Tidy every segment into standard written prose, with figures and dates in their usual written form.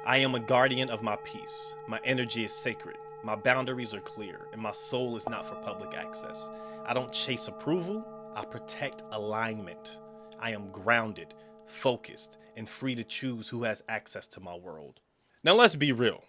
I am a guardian of my peace. My energy is sacred. My boundaries are clear, and my soul is not for public access. I don't chase approval, I protect alignment. I am grounded, focused, and free to choose who has access to my world. Now, let's be real.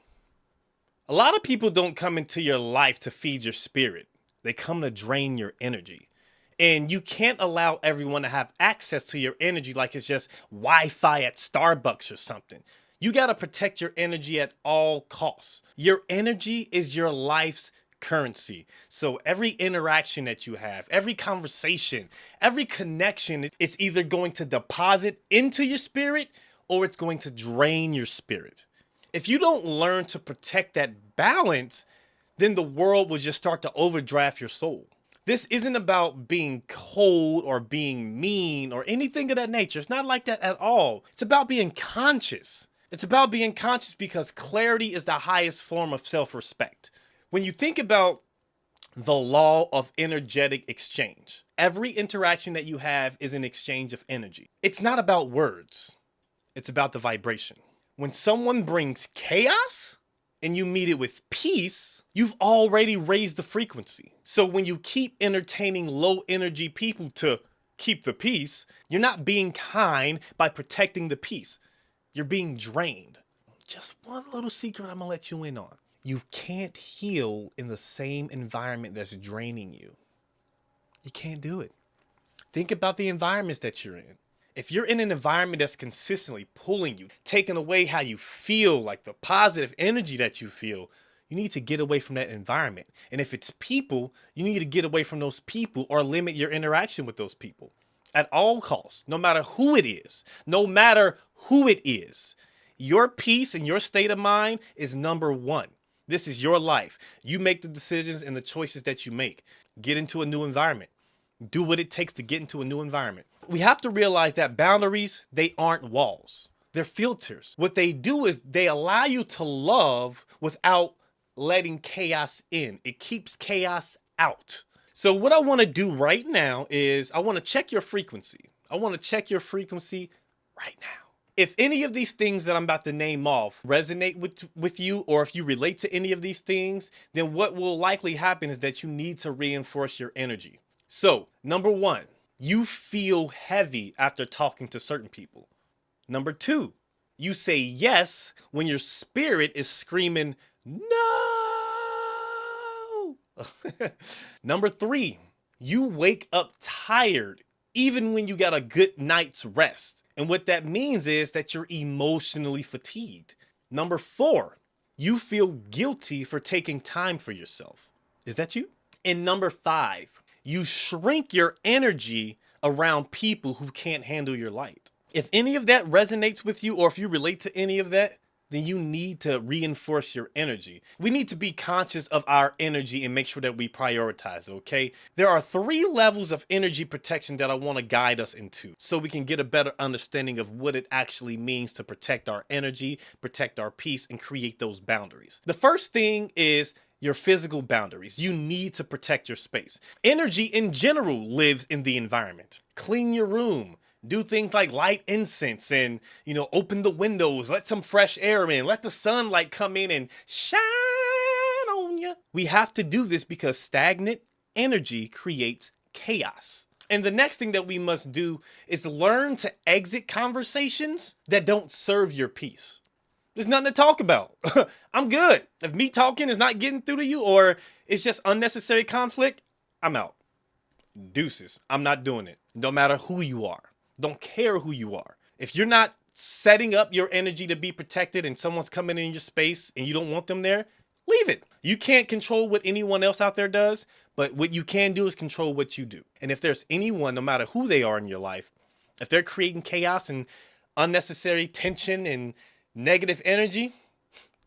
A lot of people don't come into your life to feed your spirit, they come to drain your energy. And you can't allow everyone to have access to your energy like it's just Wi Fi at Starbucks or something. You got to protect your energy at all costs. Your energy is your life's currency. So every interaction that you have, every conversation, every connection, it's either going to deposit into your spirit or it's going to drain your spirit. If you don't learn to protect that balance, then the world will just start to overdraft your soul. This isn't about being cold or being mean or anything of that nature. It's not like that at all. It's about being conscious. It's about being conscious because clarity is the highest form of self respect. When you think about the law of energetic exchange, every interaction that you have is an exchange of energy. It's not about words, it's about the vibration. When someone brings chaos and you meet it with peace, you've already raised the frequency. So when you keep entertaining low energy people to keep the peace, you're not being kind by protecting the peace. You're being drained. Just one little secret I'm gonna let you in on. You can't heal in the same environment that's draining you. You can't do it. Think about the environments that you're in. If you're in an environment that's consistently pulling you, taking away how you feel, like the positive energy that you feel, you need to get away from that environment. And if it's people, you need to get away from those people or limit your interaction with those people at all costs, no matter who it is. No matter who it is. Your peace and your state of mind is number one. This is your life. You make the decisions and the choices that you make. Get into a new environment. Do what it takes to get into a new environment. We have to realize that boundaries, they aren't walls. They're filters. What they do is they allow you to love without letting chaos in. It keeps chaos out. So what I want to do right now is I want to check your frequency. I want to check your frequency right now. If any of these things that I'm about to name off resonate with you, or if you relate to any of these things, then what will likely happen is that you need to reinforce your energy. So, number one, you feel heavy after talking to certain people. Number two, you say yes when your spirit is screaming, no. Number three, you wake up tired even when you got a good night's rest. And what that means is that you're emotionally fatigued. Number four, you feel guilty for taking time for yourself. Is that you? And number five, you shrink your energy around people who can't handle your light. If any of that resonates with you, or if you relate to any of that, then you need to reinforce your energy. We need to be conscious of our energy and make sure that we prioritize it, okay? There are 3 levels of energy protection that I want to guide us into so we can get a better understanding of what it actually means to protect our energy, protect our peace, and create those boundaries. The first thing is your physical boundaries. You need to protect your space. Energy in general lives in the environment. Clean your room. Do things like light incense and, open the windows, let some fresh air in, let the sunlight come in and shine on you. We have to do this because stagnant energy creates chaos. And the next thing that we must do is learn to exit conversations that don't serve your peace. There's nothing to talk about. I'm good. If me talking is not getting through to you or it's just unnecessary conflict, I'm out. Deuces. I'm not doing it. No matter who you are. Don't care who you are. If you're not setting up your energy to be protected and someone's coming in your space and you don't want them there, leave it. You can't control what anyone else out there does, but what you can do is control what you do. And if there's anyone, no matter who they are in your life, if they're creating chaos and unnecessary tension and negative energy,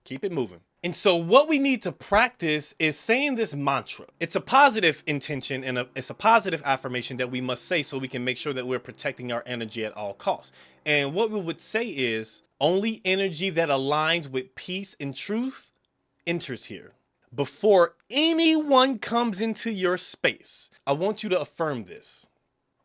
keep it moving. And so what we need to practice is saying this mantra. It's a positive intention and it's a positive affirmation that we must say so we can make sure that we're protecting our energy at all costs. And what we would say is only energy that aligns with peace and truth enters here. Before anyone comes into your space, I want you to affirm this.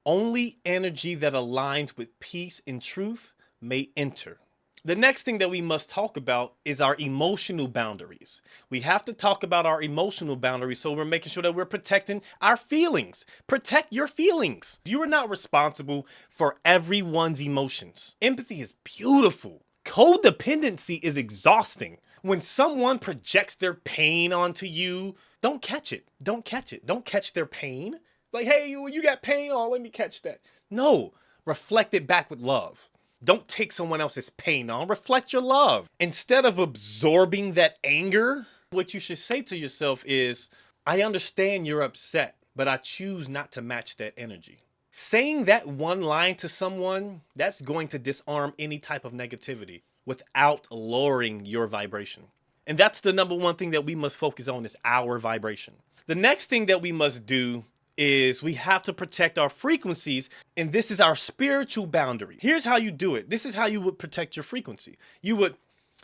Only energy that aligns with peace and truth may enter. The next thing that we must talk about is our emotional boundaries. We have to talk about our emotional boundaries so we're making sure that we're protecting our feelings. Protect your feelings. You are not responsible for everyone's emotions. Empathy is beautiful. Codependency is exhausting. When someone projects their pain onto you, don't catch it. Don't catch it. Don't catch their pain. Like, hey, you got pain? Oh, let me catch that. No, reflect it back with love. Don't take someone else's pain on. Reflect your love. Instead of absorbing that anger, what you should say to yourself is, I understand you're upset, but I choose not to match that energy. Saying that one line to someone, that's going to disarm any type of negativity without lowering your vibration. And that's the number one thing that we must focus on is our vibration. The next thing that we must do is we have to protect our frequencies, and this is our spiritual boundary. Here's how you do it. This is how you would protect your frequency. You would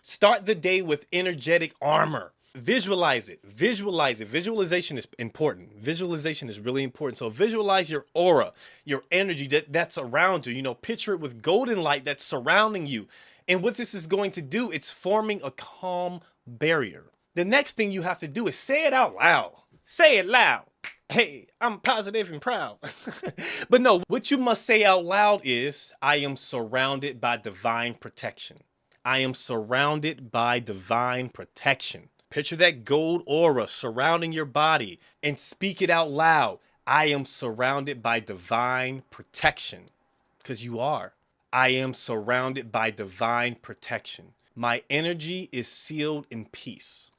start the day with energetic armor. Visualize it. Visualize it. Visualization is important. Visualization is really important. So visualize your aura, your energy that's around you. You know, picture it with golden light that's surrounding you. And what this is going to do, it's forming a calm barrier. The next thing you have to do is say it out loud. Say it loud. Hey, I'm positive and proud. But no, what you must say out loud is, I am surrounded by divine protection. I am surrounded by divine protection. Picture that gold aura surrounding your body and speak it out loud. I am surrounded by divine protection. Because you are. I am surrounded by divine protection. My energy is sealed in peace.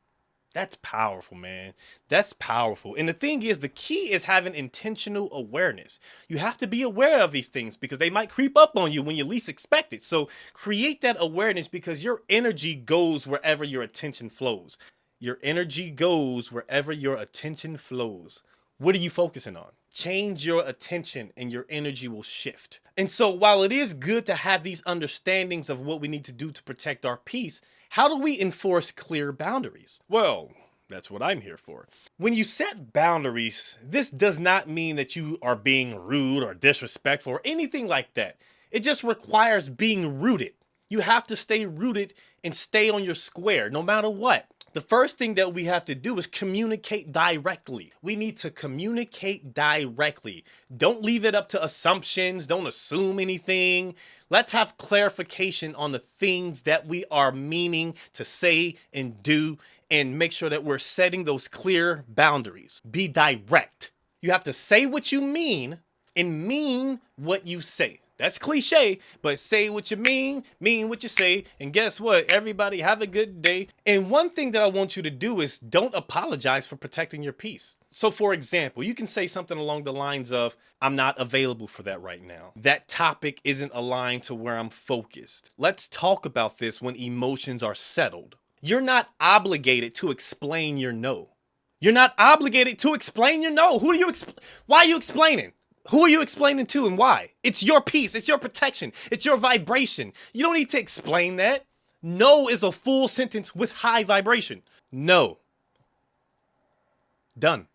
That's powerful, man. That's powerful. And the thing is, the key is having intentional awareness. You have to be aware of these things because they might creep up on you when you least expect it. So create that awareness because your energy goes wherever your attention flows. Your energy goes wherever your attention flows. What are you focusing on? Change your attention and your energy will shift. And so while it is good to have these understandings of what we need to do to protect our peace, how do we enforce clear boundaries? Well, that's what I'm here for. When you set boundaries, this does not mean that you are being rude or disrespectful or anything like that. It just requires being rooted. You have to stay rooted and stay on your square no matter what. The first thing that we have to do is communicate directly. We need to communicate directly. Don't leave it up to assumptions. Don't assume anything. Let's have clarification on the things that we are meaning to say and do and make sure that we're setting those clear boundaries. Be direct. You have to say what you mean and mean what you say. That's cliche, but say what you mean what you say, and guess what? Everybody have a good day. And one thing that I want you to do is don't apologize for protecting your peace. So for example, you can say something along the lines of, I'm not available for that right now. That topic isn't aligned to where I'm focused. Let's talk about this when emotions are settled. You're not obligated to explain your no. You're not obligated to explain your no. Why are you explaining? Who are you explaining to and why? It's your peace. It's your protection. It's your vibration. You don't need to explain that. No is a full sentence with high vibration. No. Done.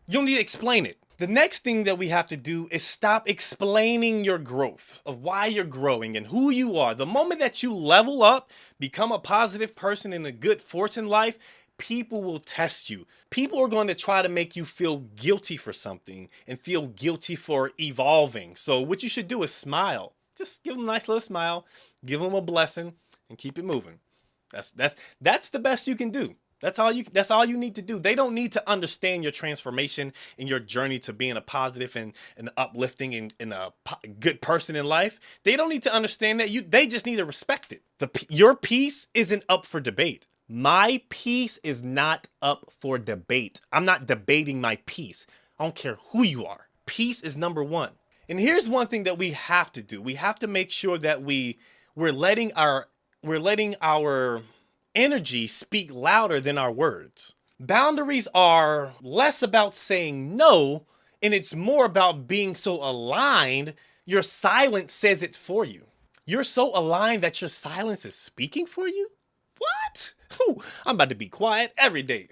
You don't need to explain it. The next thing that we have to do is stop explaining your growth of why you're growing and who you are. The moment that you level up, become a positive person and a good force in life, people will test you. People are going to try to make you feel guilty for something and feel guilty for evolving. So what you should do is smile. Just give them a nice little smile, give them a blessing, and keep it moving. That's the best you can do. That's all you need to do. They don't need to understand your transformation and your journey to being a positive and uplifting and a good person in life. They don't need to understand that. They just need to respect it. Your peace isn't up for debate. My peace is not up for debate. I'm not debating my peace. I don't care who you are. Peace is number one. And here's one thing that we have to do. We have to make sure that we're letting our energy speak louder than our words. Boundaries are less about saying no, and it's more about being so aligned, your silence says it for you. You're so aligned that your silence is speaking for you? What? Ooh, I'm about to be quiet every day.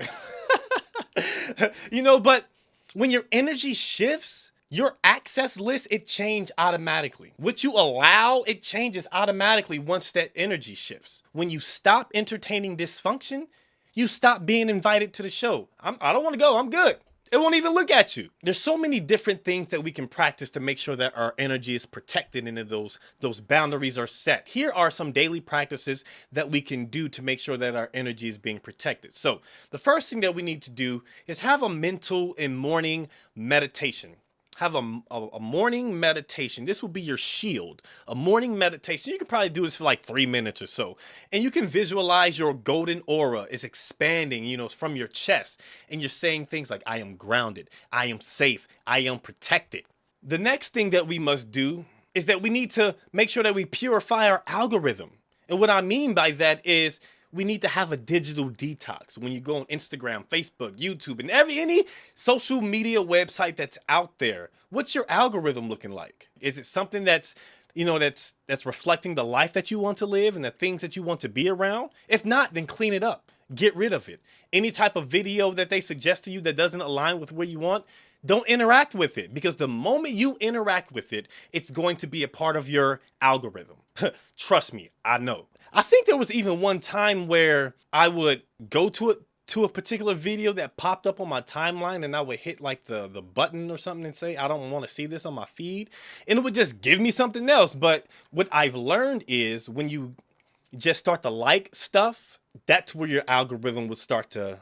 But when your energy shifts, Your access list, it changes automatically. What you allow, it changes automatically once that energy shifts. When you stop entertaining dysfunction, you stop being invited to the show. I don't want to go. I'm good. It won't even look at you. There's so many different things that we can practice to make sure that our energy is protected and that those boundaries are set. Here are some daily practices that we can do to make sure that our energy is being protected. So the first thing that we need to do is have a mental and morning meditation. Have a morning meditation. This will be your shield. A morning meditation. You can probably do this for like 3 minutes or so. And you can visualize your golden aura is expanding, from your chest. And you're saying things like, I am grounded. I am safe. I am protected. The next thing that we must do is that we need to make sure that we purify our algorithm. And what I mean by that is we need to have a digital detox. When you go on Instagram, Facebook, YouTube, and any social media website that's out there, what's your algorithm looking like? Is it something that's reflecting the life that you want to live and the things that you want to be around? If not, then clean it up. Get rid of it. Any type of video that they suggest to you that doesn't align with where you want, don't interact with it, because the moment you interact with it, it's going to be a part of your algorithm. Trust me, I know. I think there was even one time where I would go to a particular video that popped up on my timeline, and I would hit like the button or something and say, I don't want to see this on my feed. And it would just give me something else. But what I've learned is when you just start to like stuff, that's where your algorithm will start to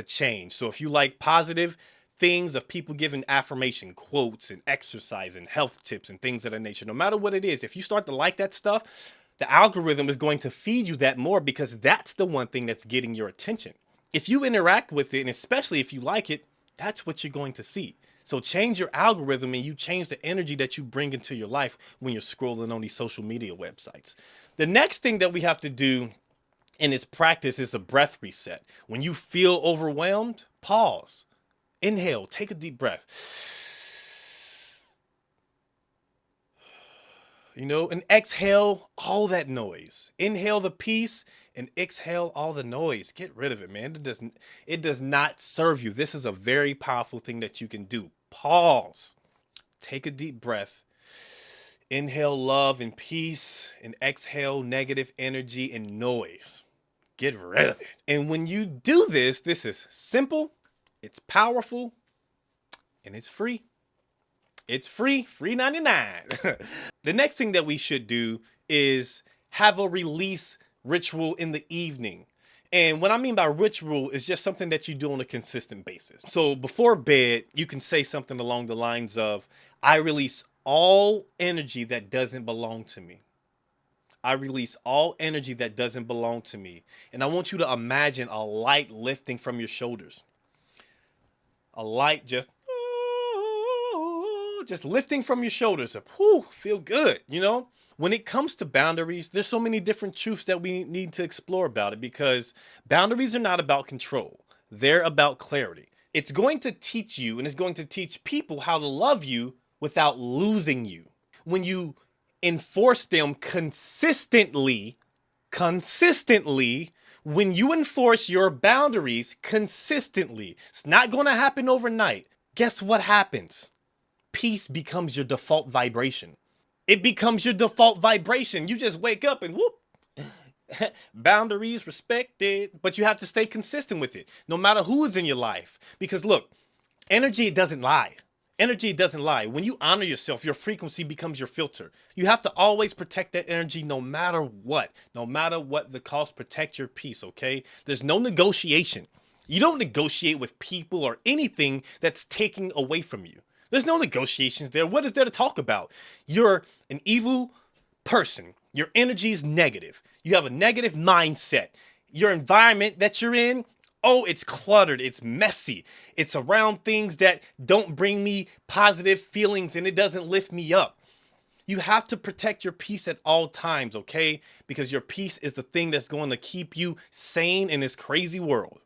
change. So if you like positive things of people giving affirmation quotes and exercise and health tips and things of that nature, no matter what it is, if you start to like that stuff, the algorithm is going to feed you that more, because that's the one thing that's getting your attention. If you interact with it, and especially if you like it, that's what you're going to see. So change your algorithm, and you change the energy that you bring into your life when you're scrolling on these social media websites. The next thing that we have to do in this practice is a breath reset. When you feel overwhelmed, pause. Inhale, take a deep breath. And exhale all that noise. Inhale the peace and exhale all the noise. Get rid of it, man. It does not serve you. This is a very powerful thing that you can do. Pause. Take a deep breath. Inhale love and peace, and exhale negative energy and noise. Get rid of it. And when you do this, this is simple, it's powerful, and it's free. It's free 99. The next thing that we should do is have a release ritual in the evening. And what I mean by ritual is just something that you do on a consistent basis. So before bed, you can say something along the lines of, I release all energy that doesn't belong to me. I release all energy that doesn't belong to me. And I want you to imagine a light lifting from your shoulders. A light just lifting from your shoulders. Feel good, When it comes to boundaries, there's so many different truths that we need to explore about it, because boundaries are not about control. They're about clarity. It's going to teach you, and it's going to teach people how to love you without losing you. When you enforce them consistently, when you enforce your boundaries consistently, it's not going to happen overnight. Guess what happens? Peace becomes your default vibration. It becomes your default vibration. You just wake up and whoop. Boundaries respected, but you have to stay consistent with it, no matter who is in your life. Because look, energy doesn't lie. Energy doesn't lie. When you honor yourself, your frequency becomes your filter. You have to always protect that energy no matter what. No matter what the cost, protect your peace, okay? There's no negotiation. You don't negotiate with people or anything that's taking away from you. There's no negotiations there. What is there to talk about? You're an evil person. Your energy is negative. You have a negative mindset. Your environment that you're in, it's cluttered. It's messy. It's around things that don't bring me positive feelings, and it doesn't lift me up. You have to protect your peace at all times, okay? Because your peace is the thing that's going to keep you sane in this crazy world.